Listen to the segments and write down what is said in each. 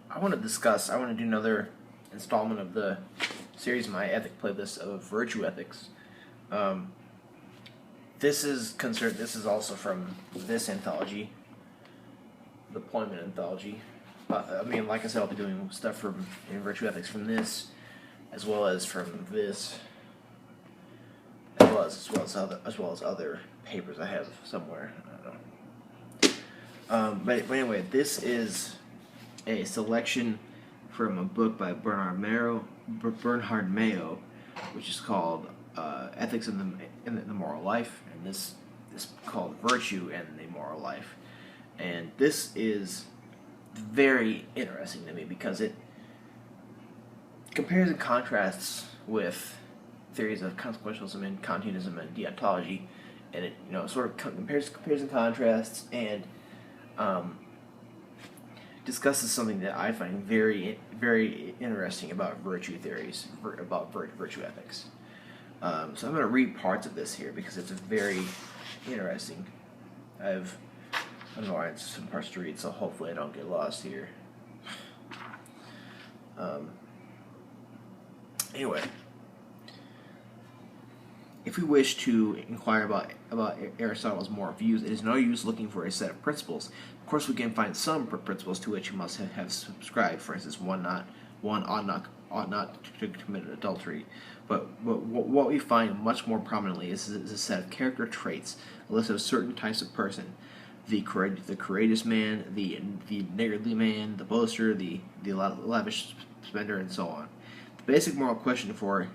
I want to do another installment of the series, my ethic playlist of virtue ethics. Um, this is also from this anthology, the Employment anthology. I mean, like I said, I'll be doing stuff from in virtue ethics from this, as well as from this, as well as other papers I have somewhere. I don't know. But anyway, this is a selection from a book by Bernhard Mayo, which is called "Ethics in the Moral Life," and this is called "Virtue and the Moral Life." And this is very interesting to me because it compares and contrasts with theories of consequentialism and Kantianism and deontology, and it sort of compares and contrasts and discusses something that I find very very interesting about virtue theories, about virtue ethics. So I'm going to read parts of this here because it's very interesting. I don't know, I have some parts to read, so hopefully I don't get lost here. Anyway, if we wish to inquire about Aristotle's moral views, it is no use looking for a set of principles. Of course, we can find some principles to which you must have subscribed. For instance, one ought not to commit adultery. But what we find much more prominently is a set of character traits, a list of certain types of person: the courageous man, the niggardly man, the boaster, the lavish spender, and so on. The basic moral question for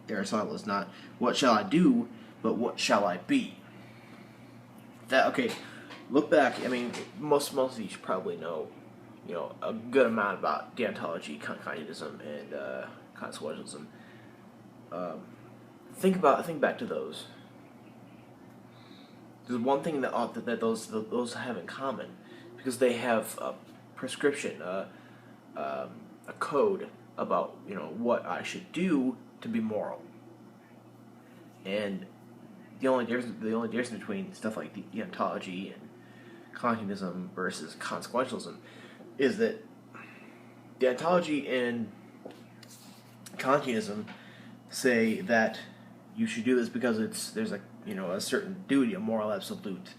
Aristotle is not "what shall I do," but "what shall I be?" Look back. I mean, most of you should probably know, a good amount about deontology, Kantianism, and consequentialism. Think back to those. There's one thing that those have in common, because they have a prescription, a code about what I should do to be moral. And the only difference between stuff like deontology and Kantianism versus consequentialism is that deontology and Kantianism say that you should do this because there's a certain duty, a moral absolute,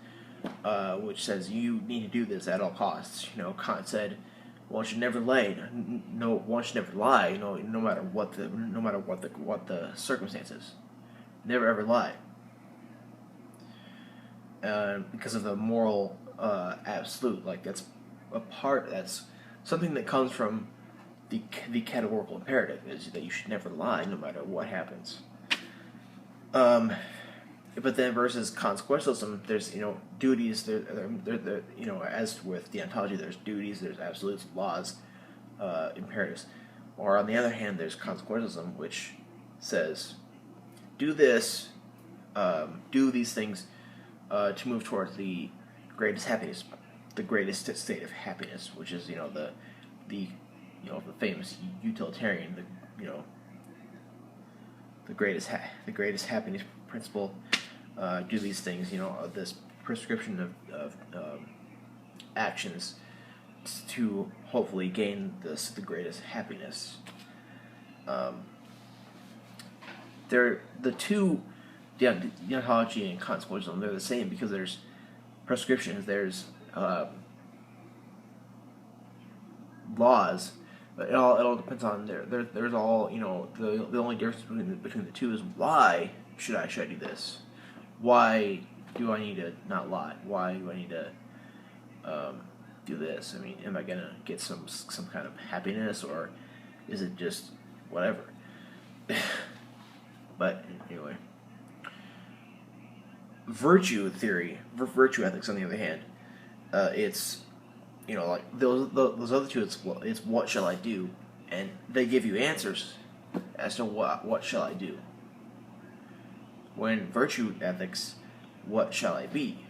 which says you need to do this at all costs. Kant said one should never lie. One should never lie. No matter what the circumstances, never ever lie. Because of the moral absolute, that's that's something that comes from the categorical imperative, is that you should never lie no matter what happens. But then versus consequentialism, there's duties. There as with deontology, there's duties, there's absolutes, laws, imperatives. Or on the other hand, there's consequentialism, which says do this, do these things to move towards the greatest happiness, the greatest state of happiness, which is the famous utilitarian, the greatest happiness principle. Do these things, this prescription of actions to hopefully gain the greatest happiness. They're the two, deontology and consequentialism. They're the same because there's prescriptions, there's laws. But it all depends on there's all the only difference between the two is why should I do this? Why do I need to not lie? Why do I need to do this? I mean, am I gonna get some kind of happiness, or is it just whatever? But anyway, virtue ethics, on the other hand, it's like those other two. It's what shall I do, and they give you answers as to what shall I do. When virtue ethics, what shall I be?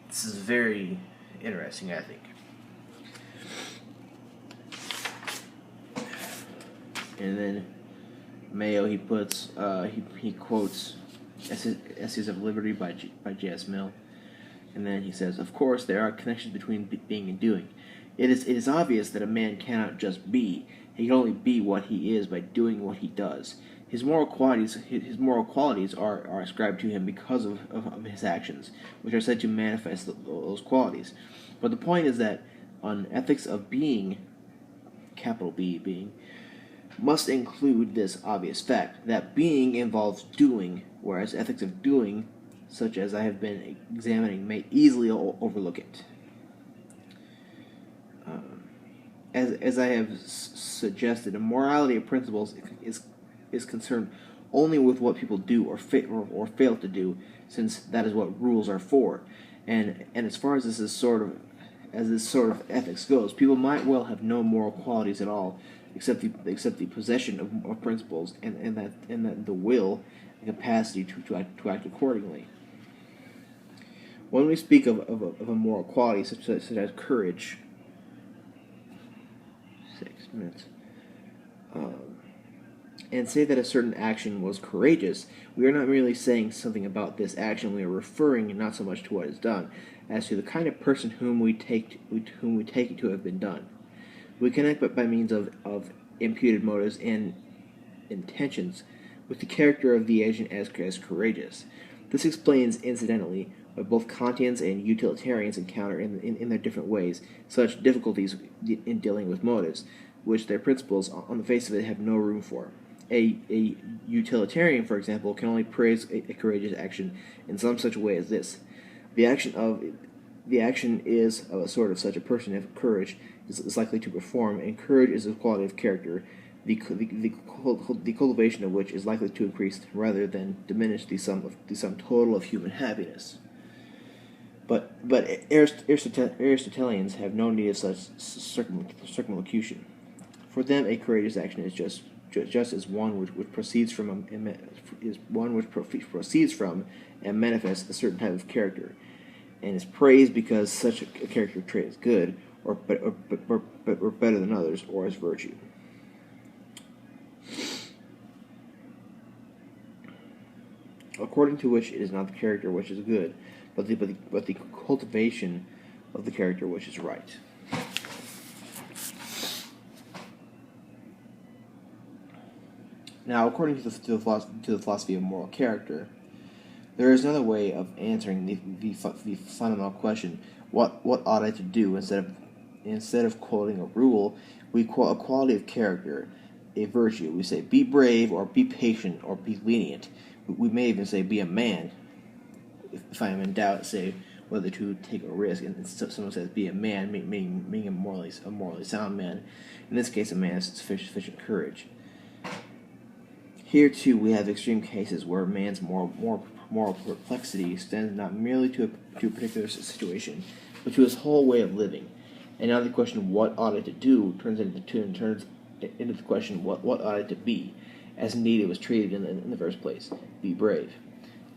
This is very interesting, I think. And then Mayo, he puts he quotes Essays of Liberty by J.S. Mill, And then he says, of course, there are connections between being and doing. It is obvious that a man cannot just be. He can only be what he is by doing what he does. His moral qualities are ascribed to him because of his actions, which are said to manifest those qualities. But the point is that on ethics of being, capital B, being, must include this obvious fact, that being involves doing, whereas ethics of doing, such as I have been examining, may easily overlook it. As I have suggested, a morality of principles is concerned only with what people do or fail to do, since that is what rules are for. And as far as this sort of ethics goes, people might well have no moral qualities at all, except the possession of principles and that the will and capacity to act accordingly. When we speak of a moral quality such as courage, 6 minutes, and say that a certain action was courageous, we are not merely saying something about this action. We are referring not so much to what is done, as to the kind of person whom we take it to have been done. We connect by means of imputed motives and intentions with the character of the agent as courageous. This explains, incidentally, why both Kantians and utilitarians encounter in their different ways such difficulties in dealing with motives, which their principles, on the face of it, have no room for. A utilitarian, for example, can only praise a courageous action in some such way as this: the action is of a sort of such a person if courage is likely to perform, and courage is a quality of character, the cultivation of which is likely to increase rather than diminish the sum total of human happiness. But Aristotelians have no need of such circumlocution. For them, a courageous action is just as one which proceeds from and manifests a certain type of character, and is praised because such a character trait is good, or better than others, or as virtue. According to which it is not the character which is good, but the cultivation of the character which is right. Now, according to the philosophy of moral character, there is another way of answering the fundamental question: what ought I to do? Instead of quoting a rule, we quote a quality of character, a virtue. We say, be brave, or be patient, or be lenient. We may even say, be a man. If I am in doubt, say whether to take a risk, and someone says, be a man, meaning a morally sound man. In this case, a man has sufficient courage. Here, too, we have extreme cases where man's moral perplexity extends not merely to a particular situation, but to his whole way of living. And now the question, what ought I to do, turns into the question, what ought I to be, as indeed it was treated in the first place: be brave.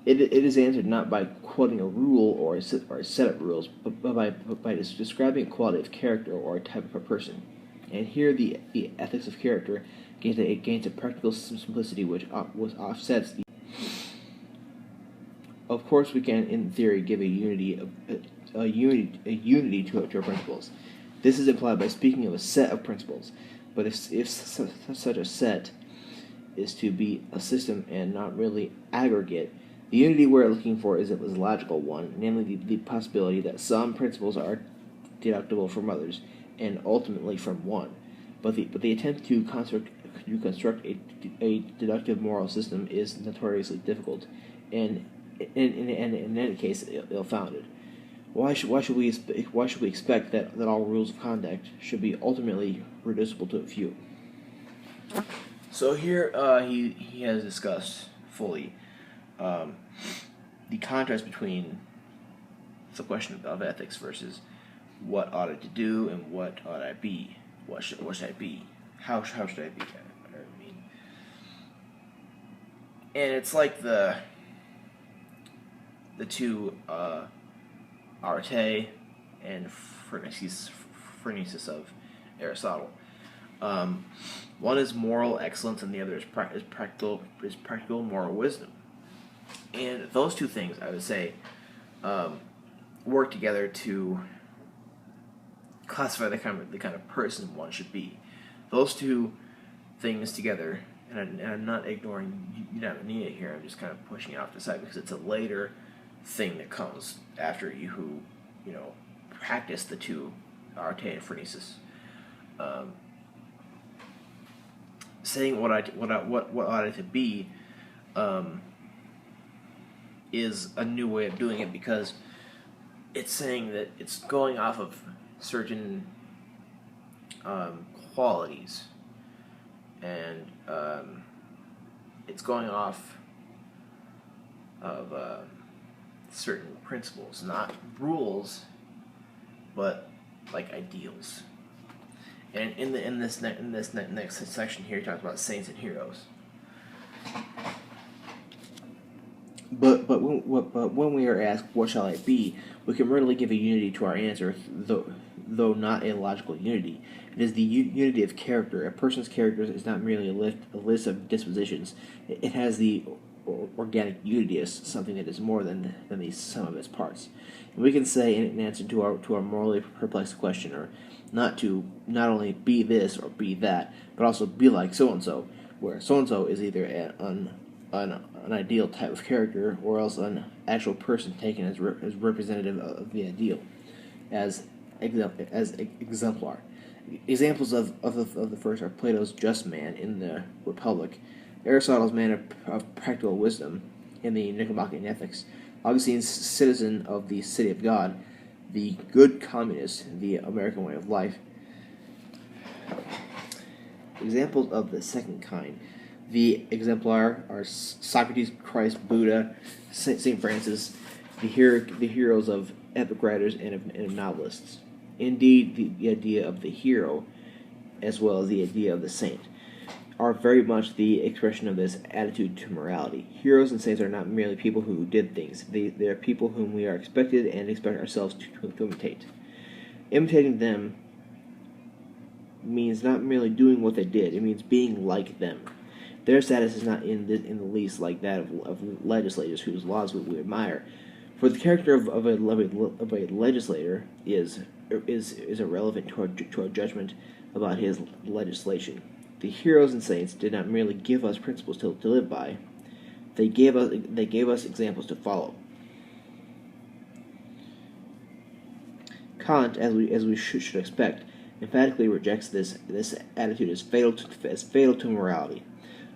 It is answered not by quoting a rule or a set of rules, but by describing a quality of character or a type of a person. And here the ethics of character gains a practical simplicity which offsets the. Of course, we can, in theory, give a unity to our principles. This is implied by speaking of a set of principles. But if such a set is to be a system and not really aggregate, the unity we're looking for is a logical one, namely the possibility that some principles are deductible from others, and ultimately from one. But the attempt to construct a deductive moral system is notoriously difficult, and in any case, ill-founded. Why should we expect that all rules of conduct should be ultimately reducible to a few? So here he has discussed fully the contrast between the question of ethics versus what ought I to do and what ought I be. What should I be? How should I be? I mean, and it's like the two Arte and phronesis of Aristotle. One is moral excellence, and the other is practical moral wisdom. And those two things, I would say, work together to classify the kind of person one should be. Those two things together, and I'm not ignoring eudaimonia here. I'm just kind of pushing it off to the side because it's a later thing that comes after you who practice the two arte and phronesis. Saying what ought it to be is a new way of doing it, because it's saying that it's going off of certain qualities, and it's going off of certain principles, not rules, but like ideals. And in this next section here, he talks about saints and heroes. But when we are asked, what shall I be, we can readily give a unity to our answer, though not a logical unity. It is the unity of character. A person's character is not merely a list of dispositions. It has the organic unity as something that is more than the sum of its parts. And we can say in answer to our morally perplexed questioner, not only be this or be that, but also be like so and so, where so and so is either an ideal type of character, or else an actual person taken as representative of the ideal, as exemplar. Examples of the first are Plato's just man in the Republic, Aristotle's man of practical wisdom in the Nicomachean Ethics, Augustine's citizen of the city of God, the good communist, the American way of life. Examples of the second kind. The exemplar are Socrates, Christ, Buddha, St. Francis, the heroes of epic writers and of novelists. Indeed, the idea of the hero, as well as the idea of the saint, are very much the expression of this attitude to morality. Heroes and saints are not merely people who did things. They are people whom we are expected and expect ourselves to imitate. Imitating them means not merely doing what they did, it means being like them. Their status is not in the least like that of legislators whose laws we admire. For the character of a legislator is irrelevant to our judgment about his legislation. The heroes and saints did not merely give us principles to live by; they gave us examples to follow. Kant, as we should expect, emphatically rejects this attitude as fatal to morality.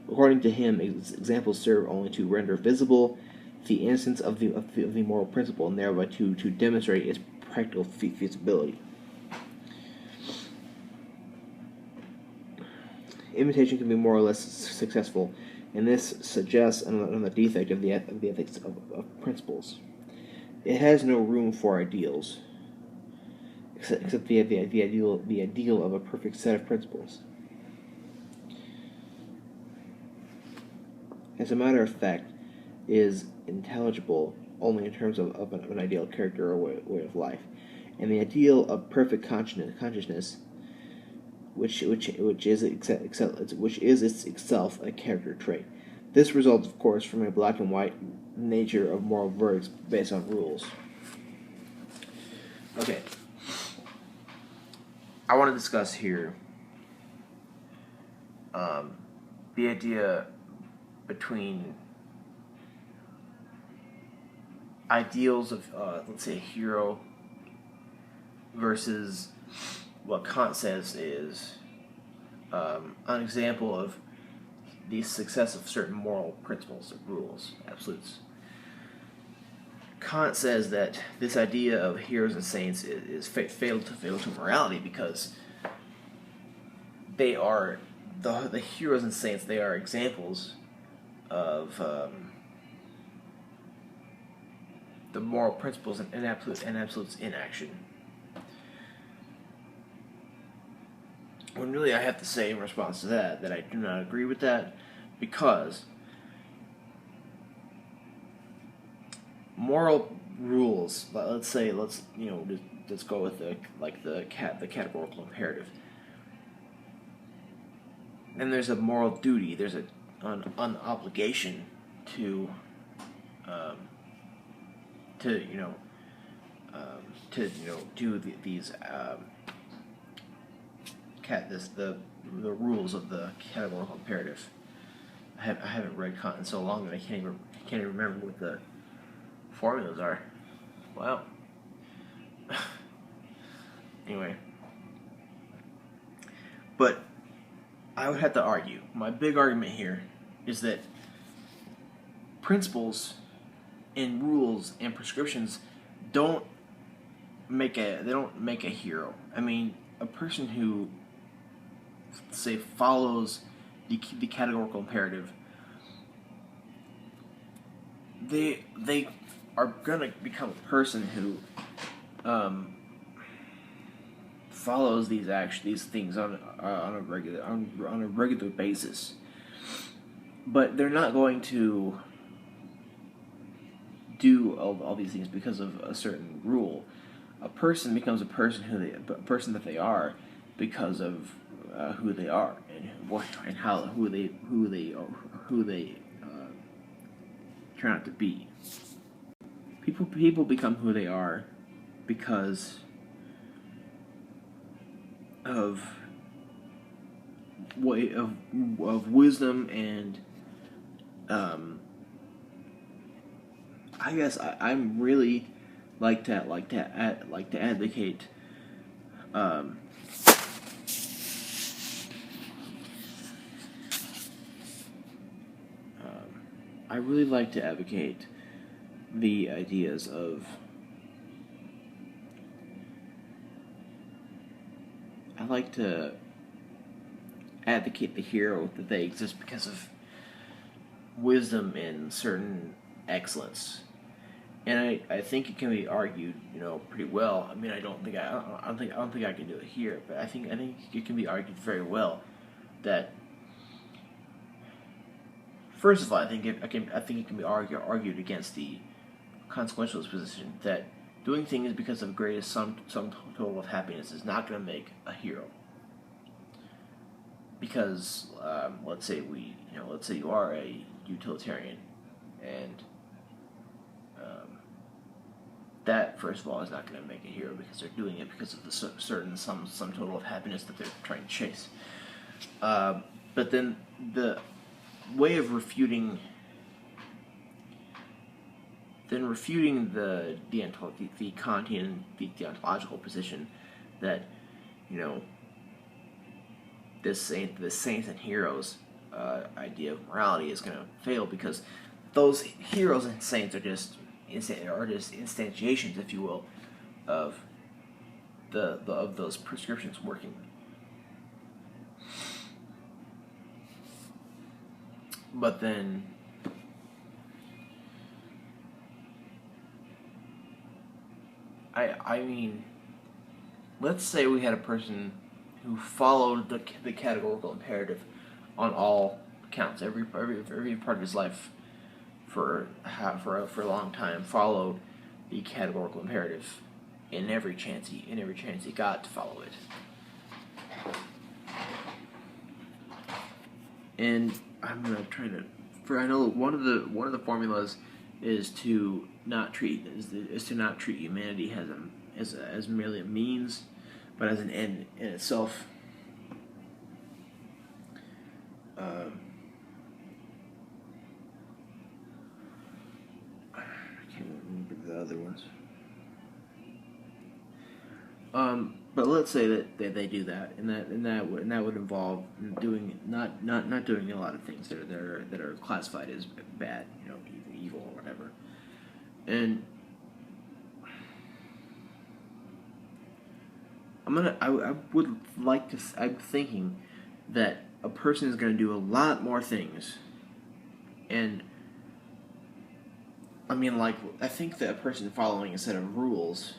According to him, examples serve only to render visible the innocence of the moral principle, and thereby to demonstrate its practical feasibility. Imitation can be more or less successful, and this suggests another defect of the ethics of principles. It has no room for ideals, except the ideal of a perfect set of principles. As a matter of fact, is intelligible only in terms of an ideal character or way of life, and the ideal of perfect consciousness, which is itself a character trait. This results, of course, from a black and white nature of moral verdicts based on rules. Okay, I want to discuss here the idea between ideals of, let's say, a hero versus what Kant says is an example of the success of certain moral principles, of rules, absolutes. Kant says that this idea of heroes and saints is fatal to morality, because they are the heroes and saints. They are examples of the moral principles and absolutes in action. When really I have to say in response to that I do not agree with that, because moral rules, let's go with the categorical imperative. And there's a moral duty, there's an obligation to to do these the rules of the categorical imperative. I haven't read Kant in so long that I can't even remember what the formulas are. Wow. Anyway, but I would have to argue. My big argument here is that principles and rules and prescriptions don't make a hero. I mean, a person who, say, follows the categorical imperative, they are gonna become a person who follows these things on a regular basis, but they're not going to do all these things because of a certain rule. A person becomes a person that they are because of who they are and who they turn out to be. People become who they are because of wisdom and I guess I'm really like to advocate I really like to advocate the ideas of I like to advocate the hero that they exist because of wisdom and certain excellence, and I think it can be argued, pretty well. I mean, I don't think I can do it here, but I think it can be argued very well that. First of all, I think it can be argued against the consequentialist position that doing things because of greatest sum total of happiness is not going to make a hero. Because let's say you are a utilitarian, and that first of all is not going to make a hero because they're doing it because of the certain sum total of happiness that they're trying to chase. But then the way of refuting the Kantian, the ontological position that this saints and heroes idea of morality is going to fail because those heroes and saints are just instantiations, if you will, of of those prescriptions working. But then I mean, let's say we had a person who followed the categorical imperative on all counts, every part of his life for a long time, followed the categorical imperative in every chance he got to follow it. And I'm gonna try to. I know one of the formulas is to not treat humanity as merely a means, but as an end in itself. I can't remember the other ones. But let's say that they do that, and that would involve not doing a lot of things that are classified as bad, evil or whatever. And I'm thinking that a person is going to do a lot more things, and I mean, I think that a person following a set of rules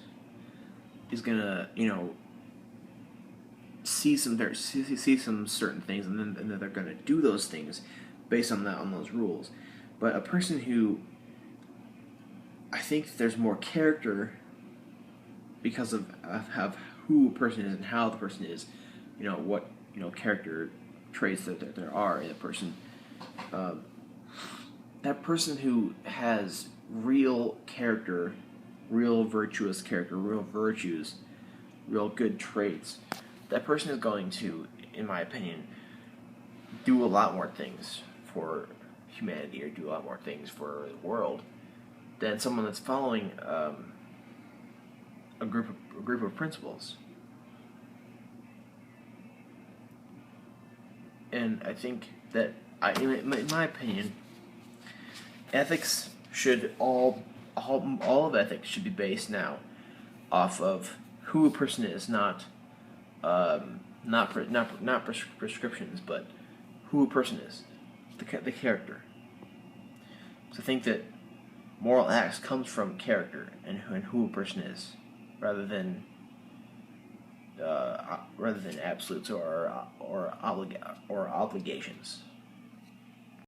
is gonna, see some certain things, and then they're gonna do those things based on those rules. But a person who, I think there's more character because of who a person is and how the person is, what character traits that there are in a person. That person who has real character real virtuous character, real virtues, real good traits, that person is going to, in my opinion, do a lot more things for humanity or do a lot more things for the world than someone that's following a group of principles. And I think that, in my opinion, ethics should all of ethics should be based now off of who a person is, not prescriptions, but who a person is, the character. So I think that moral acts comes from character and who a person is, rather than absolutes or obligations.